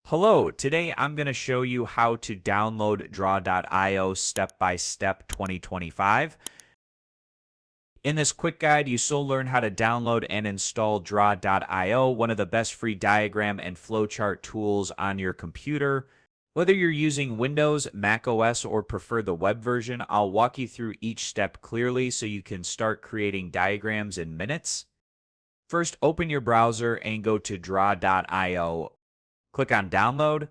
Hello, today I'm going to show you how to download Draw.io step-by-step 2025. In this quick guide, you will learn how to download and install Draw.io, one of the best free diagram and flowchart tools on your computer. Whether you're using Windows, macOS, or prefer the web version, I'll walk you through each step clearly so you can start creating diagrams in minutes. First, open your browser and go to Draw.io. Click on Download.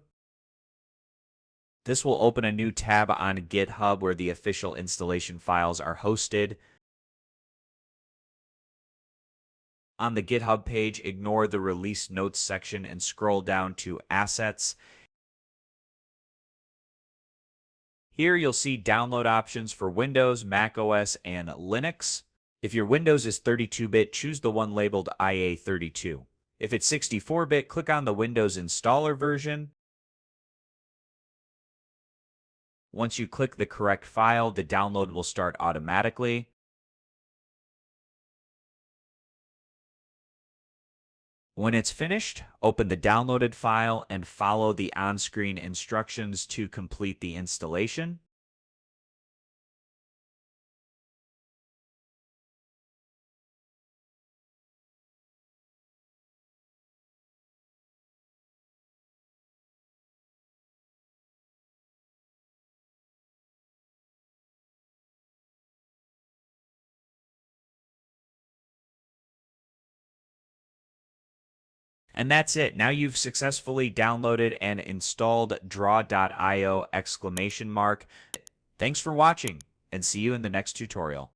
This will open a new tab on GitHub where the official installation files are hosted. On the GitHub page, ignore the Release Notes section and scroll down to Assets. Here you'll see download options for Windows, macOS, and Linux. If your Windows is 32-bit, choose the one labeled IA32. If it's 64-bit, click on the Windows installer version. Once you click the correct file, the download will start automatically. When it's finished, open the downloaded file and follow the on-screen instructions to complete the installation. And that's it. Now you've successfully downloaded and installed Draw.io ! Thanks for watching, and see you in the next tutorial.